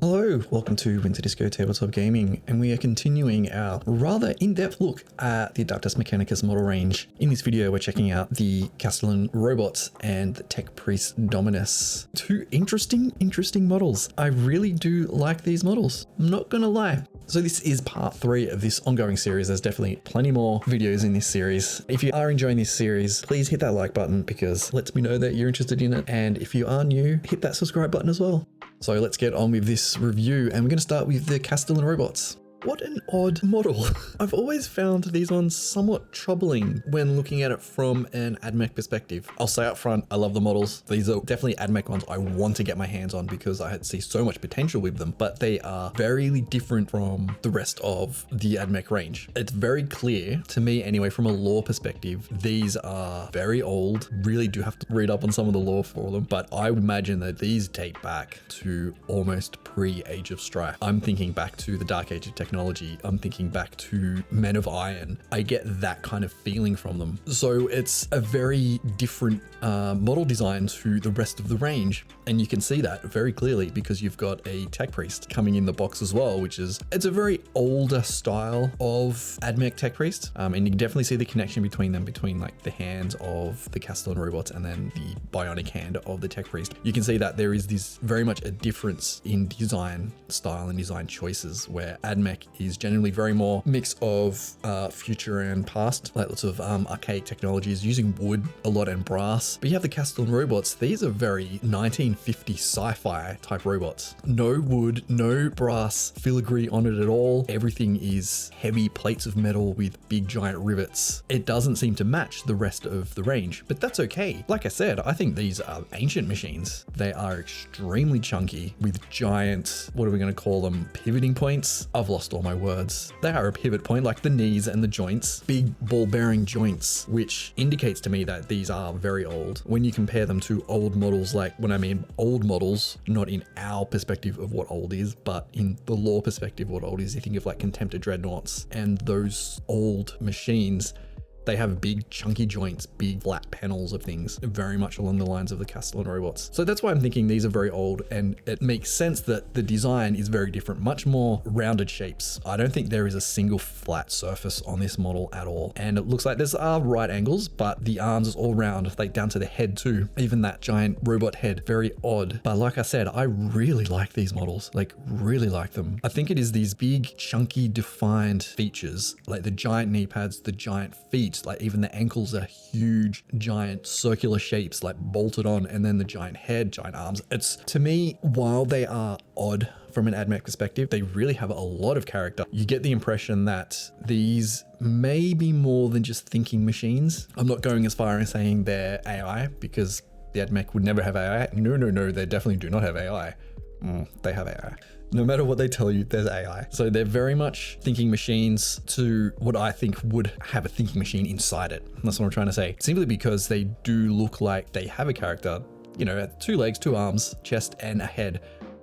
Hello, welcome to Winter Disco Tabletop Gaming, and we are continuing our rather in-depth look at the Adeptus Mechanicus model range. In this video, we're checking out the Kastelan Robots and the TechPriest Dominus. Two interesting models. I really do like these models, I'm not gonna lie. So this is part 3 of this ongoing series. There's definitely plenty more videos in this series. If you are enjoying this series, please hit that like button because it lets me know that you're interested in it. And if you are new, hit that subscribe button as well. So let's get on with this review, and we're going to start with the Kastelan Robots. What an odd model. I've always found these ones somewhat troubling when looking at it from an AdMech perspective. I'll say up front, I love the models. These are definitely AdMech ones I want to get my hands on because I see so much potential with them, but they are very different from the rest of the AdMech range. It's very clear to me anyway, from a lore perspective, these are very old. Really do have to read up on some of the lore for them, but I would imagine that these date back to almost pre-Age of Strife. I'm thinking back to the Dark Age of Technology. I'm thinking back to Men of Iron. I get that kind of feeling from them. So it's a very different model design to the rest of the range. And you can see that very clearly because you've got a TechPriest coming in the box as well, it's a very older style of AdMech TechPriest. And you can definitely see the connection between them, between like the hands of the Kastelan Robots and then the bionic hand of the TechPriest. You can see that there is this very much a difference in design style and design choices, where AdMech is generally very more mix of future and past, like lots of archaic technologies using wood a lot and brass. But you have the Kastelan Robots. These are very 1950 sci-fi type robots. No wood, no brass filigree on it at all. Everything is heavy plates of metal with big giant rivets. It doesn't seem to match the rest of the range, but that's okay. Like I said, I think these are ancient machines. They are extremely chunky with giant, what are we going to call them, pivoting points? I've lost all my words. They are a pivot point, like the knees and the joints, big ball bearing joints, which indicates to me that these are very old. When you compare them to old models, like when I mean old models, not in our perspective of what old is, but in the lore perspective, what old is, you think of like Contemptor Dreadnoughts and those old machines. They have big chunky joints, big flat panels of things, very much along the lines of the Kastelan Robots. So that's why I'm thinking these are very old, and it makes sense that the design is very different, much more rounded shapes. I don't think there is a single flat surface on this model at all. And it looks like there's right angles, but the arms is all round, like down to the head too. Even that giant robot head, very odd. But like I said, I really like these models, like really like them. I think it is these big, chunky, defined features, like the giant knee pads, the giant feet, like even the ankles are huge, giant circular shapes, like bolted on, and then the giant head, giant arms. It's, to me, while they are odd from an AdMech perspective, they really have a lot of character. You get the impression that these may be more than just thinking machines. I'm not going as far as saying they're AI, because the AdMech would never have AI. No, they definitely do not have AI. They have AI. No matter what they tell you, there's AI. So they're very much thinking machines to what I think would have a thinking machine inside it. That's what I'm trying to say. Simply because they do look like they have a character, you know, 2 legs, 2 arms, chest, and a head,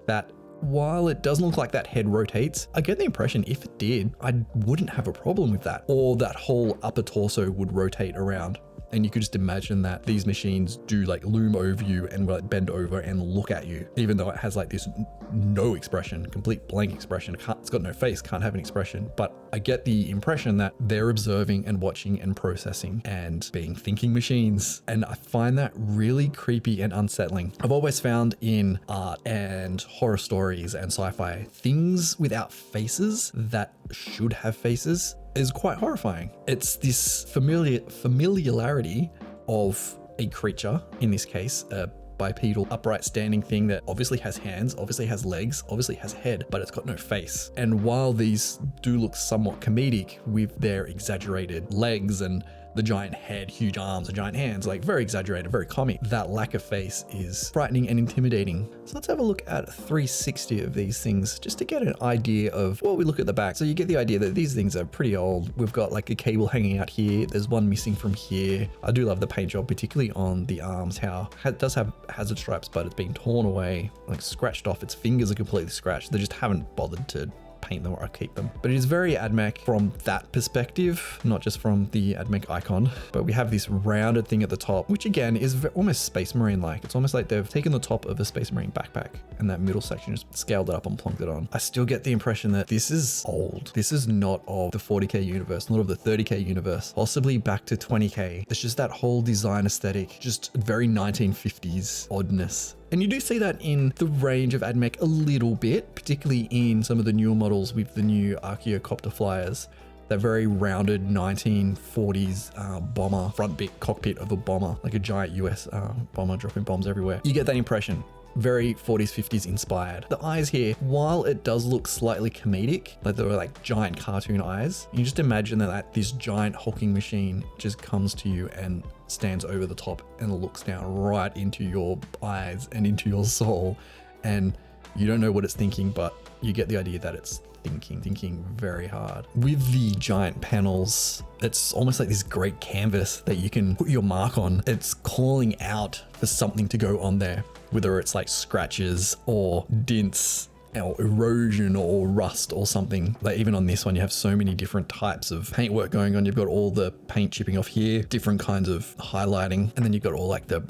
that while it doesn't look like that head rotates, I get the impression if it did, I wouldn't have a problem with that. Or that whole upper torso would rotate around. And you could just imagine that these machines do like loom over you and like bend over and look at you, even though it has like this no expression, complete blank expression. It's got no face, can't have an expression. But I get the impression that they're observing and watching and processing and being thinking machines. And I find that really creepy and unsettling. I've always found in art and horror stories and sci-fi, things without faces that should have faces is quite horrifying. It's this familiarity of a creature, in this case, a bipedal upright standing thing that obviously has hands, obviously has legs, obviously has head, but it's got no face. And while these do look somewhat comedic with their exaggerated legs and the giant head, huge arms, and giant hands, like very exaggerated, very comic, that lack of face is frightening and intimidating. So let's have a look at 360 of these things just to get an idea of, well, we look at the back. So you get the idea that these things are pretty old. We've got like a cable hanging out here. There's one missing from here. I do love the paint job, particularly on the arms, how it does have hazard stripes, but it's been torn away, like scratched off. Its fingers are completely scratched. They just haven't bothered to paint them or keep them. But it is very AdMech from that perspective, not just from the AdMech icon. But we have this rounded thing at the top, which again is almost Space Marine-like. It's almost like they've taken the top of a Space Marine backpack and that middle section just scaled it up and plonked it on. I still get the impression that this is old. This is not of the 40K universe, not of the 30K universe, possibly back to 20K. It's just that whole design aesthetic, just very 1950s oddness. And you do see that in the range of AdMech a little bit, particularly in some of the newer models with the new Archaeocopter flyers. That very rounded 1940s bomber, front bit cockpit of a bomber, like a giant US bomber dropping bombs everywhere. You get that impression. Very 40s, 50s inspired. The eyes here, while it does look slightly comedic, like they were like giant cartoon eyes, you just imagine that this giant hulking machine just comes to you and stands over the top and looks down right into your eyes and into your soul. And you don't know what it's thinking, but you get the idea that it's thinking very hard. With the giant panels, it's almost like this great canvas that you can put your mark on. It's calling out for something to go on there, whether it's like scratches or dints or erosion or rust or something. Like even on this one, you have so many different types of paintwork going on. You've got all the paint chipping off here, different kinds of highlighting, and then you've got all like the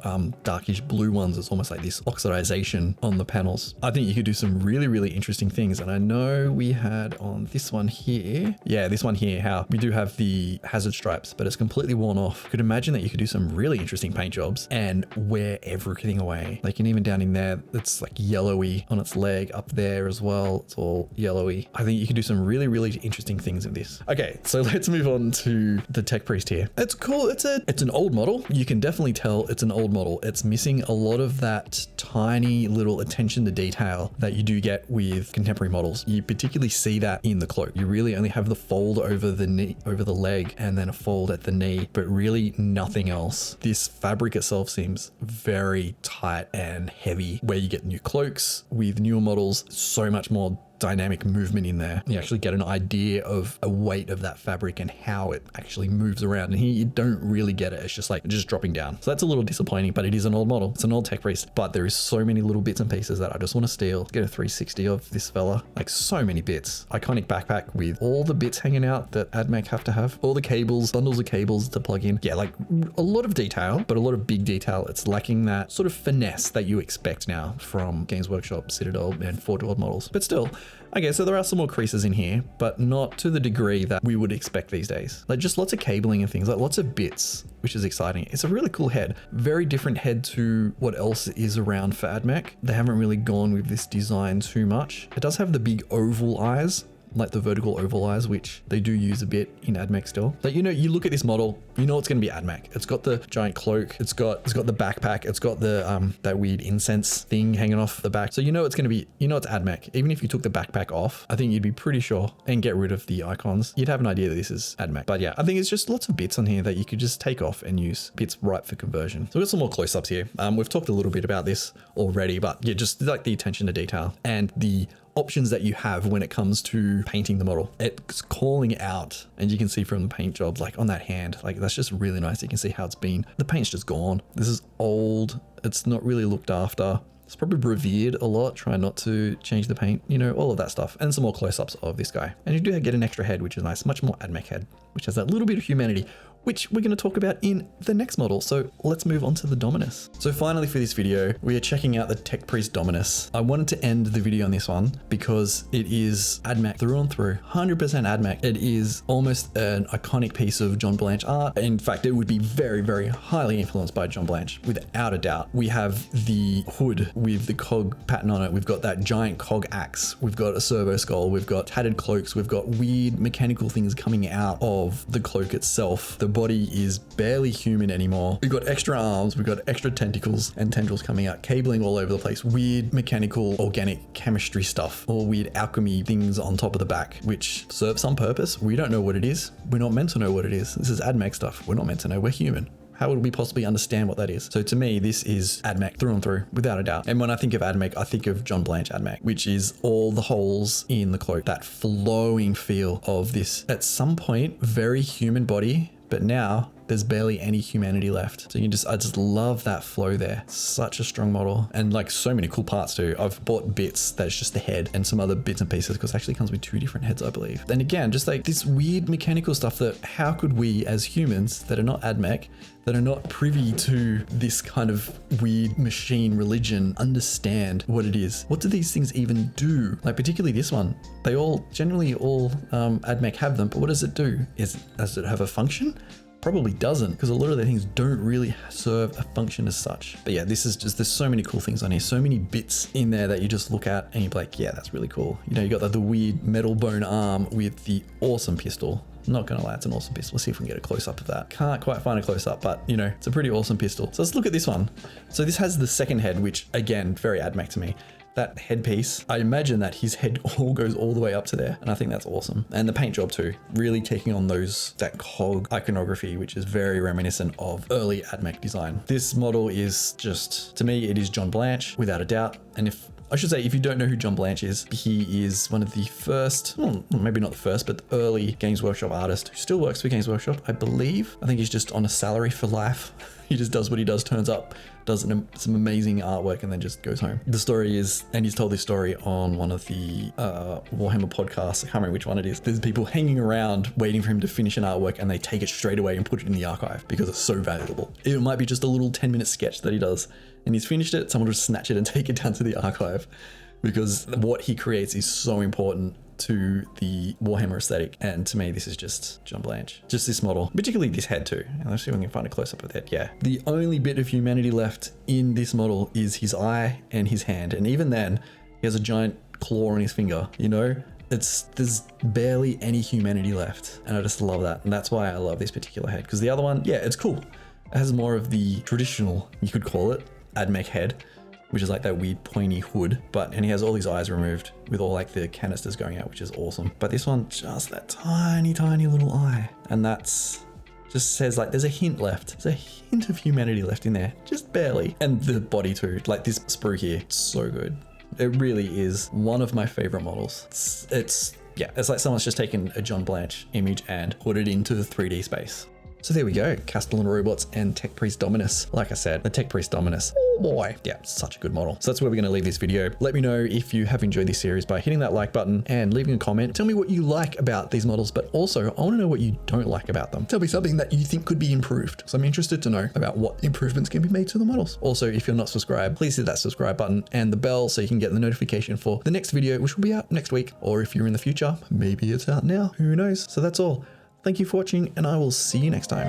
darkish blue ones. It's almost like this oxidization on the panels. I think you could do some really, really interesting things. And I know we had on this one here, this one here, how we do have the hazard stripes, but it's completely worn off. Could imagine that you could do some really interesting paint jobs and wear everything away. Like, and even down in there, it's like yellowy on its leg up there as well. It's all yellowy. I think you can do some really, really interesting things with this. Okay, so let's move on to the TechPriest here. It's cool. It's an old model. You can definitely tell it's an old model. It's missing a lot of that tiny little attention to detail that you do get with contemporary models. You particularly see that in the cloak. You really only have the fold over the knee, over the leg, and then a fold at the knee, but really nothing else. This fabric itself seems very tight and heavy. Where you get new cloaks with newer models, so much more dynamic movement in there. You actually get an idea of a weight of that fabric and how it actually moves around. And here you don't really get it. It's just like just dropping down. So that's a little disappointing, but it is an old model. It's an old TechPriest, but there is so many little bits and pieces that I just want to steal. Get a 360 of this fella. Like so many bits. Iconic backpack with all the bits hanging out that AdMech have to have. All the cables, bundles of cables to plug in. Yeah, like a lot of detail, but a lot of big detail. It's lacking that sort of finesse that you expect now from Games Workshop, Citadel, and Forge World models. But still, okay, so there are some more creases in here, but not to the degree that we would expect these days. Like just lots of cabling and things, like lots of bits, which is exciting. It's a really cool head. Very different head to what else is around for AdMech. They haven't really gone with this design too much. It does have the big oval eyes, like the vertical oval eyes, which they do use a bit in AdMech still. But you know, you look at this model, you know it's going to be AdMech. It's got the giant cloak, it's got the backpack, it's got the that weird incense thing hanging off the back. So you know it's going to be, you know it's AdMech. Even if you took the backpack off, I think you'd be pretty sure, and get rid of the icons, you'd have an idea that this is AdMech. But yeah, I think it's just lots of bits on here that you could just take off and use. Bits ripe for conversion. So we've got some more close-ups here. We've talked a little bit about this already, but yeah, just like the attention to detail and the options that you have when it comes to painting the model. It's calling out, and you can see from the paint jobs, like on that hand, like that's just really nice. You can see how it's been. The paint's just gone. This is old. It's not really looked after. It's probably revered a lot. Try not to change the paint, you know, all of that stuff. And some more close-ups of this guy. And you do get an extra head, which is nice. Much more AdMech head, which has that little bit of humanity, which we're going to talk about in the next model. So let's move on to the Dominus. So finally for this video, we are checking out the TechPriest Dominus. I wanted to end the video on this one because it is AdMech through and through, 100% AdMech. It is almost an iconic piece of John Blanche art. In fact, it would be very, very highly influenced by John Blanche, without a doubt. We have the hood with the cog pattern on it. We've got that giant cog axe. We've got a servo skull. We've got tattered cloaks. We've got weird mechanical things coming out of the cloak itself. The body is barely human anymore. We've got extra arms, we've got extra tentacles and tendrils coming out, cabling all over the place, weird mechanical organic chemistry stuff, or weird alchemy things on top of the back, which serve some purpose. We don't know what it is. We're not meant to know what it is. This is AdMech stuff. We're not meant to know. We're human. How would we possibly understand what that is? So to me, this is AdMech through and through, without a doubt. And when I think of AdMech, I think of John Blanche AdMech, which is all the holes in the cloak, that flowing feel of this, at some point, very human body, but now there's barely any humanity left. So I just love that flow there. Such a strong model, and like so many cool parts too. I've bought bits that's just the head and some other bits and pieces, because it actually comes with 2 different heads, I believe. And again, just like this weird mechanical stuff that how could we as humans that are not admech, that are not privy to this kind of weird machine religion, understand what it is? What do these things even do? Like particularly this one, they all generally all admech have them, but what does it do? Does it have a function? Probably doesn't, because a lot of the things don't really serve a function as such. But yeah, this is just, there's so many cool things on here, so many bits in there that you just look at and you're like, yeah, that's really cool. You know, you got the weird metal bone arm with the awesome pistol. I'm not gonna lie, it's an awesome pistol. Let's see if we can get a close up of that. Can't quite find a close up, but you know, it's a pretty awesome pistol. So let's look at this one. So this has the second head, which again, very admech to me. That headpiece, I imagine that his head all goes all the way up to there, and I think that's awesome. And the paint job too, really taking on that cog iconography, which is very reminiscent of early admech design. This model is just, to me, it is John Blanche without a doubt. And if you don't know who John Blanche is, he is one of the first, well, maybe not the first, but the early Games Workshop artist who still works for Games Workshop, I believe. I think he's just on a salary for life. He just does what he does, turns up, does some amazing artwork, and then just goes home. The story is, and he's told this story on one of the Warhammer podcasts, I can't remember which one it is. There's people hanging around waiting for him to finish an artwork, and they take it straight away and put it in the archive because it's so valuable. It might be just a little 10-minute sketch that he does, and he's finished it, someone will just snatch it and take it down to the archive, because what he creates is so important to the Warhammer aesthetic. And to me, this is just John Blanche. Just this model, particularly this head too. And let's see if we can find a close up of that. Yeah. The only bit of humanity left in this model is his eye and his hand. And even then, he has a giant claw on his finger, you know? There's barely any humanity left. And I just love that. And that's why I love this particular head. Because the other one, yeah, it's cool. It has more of the traditional, you could call it, admech head, which is like that weird pointy hood, and he has all his eyes removed with all like the canisters going out, which is awesome. But this one, just that tiny, tiny little eye. And that's just says like, there's a hint left. There's a hint of humanity left in there, just barely. And the body too, like this sprue here, it's so good. It really is one of my favorite models. It's like someone's just taken a John Blanche image and put it into 3D space. So there we go, Kastelan Robots and TechPriest Dominus. Like I said, the TechPriest Dominus, oh boy, yeah, such a good model. So that's where we're gonna leave this video. Let me know if you have enjoyed this series by hitting that like button and leaving a comment. Tell me what you like about these models, but also I wanna know what you don't like about them. Tell me something that you think could be improved. So I'm interested to know about what improvements can be made to the models. Also, if you're not subscribed, please hit that subscribe button and the bell so you can get the notification for the next video, which will be out next week. Or if you're in the future, maybe it's out now, who knows? So that's all. Thank you for watching, and I will see you next time.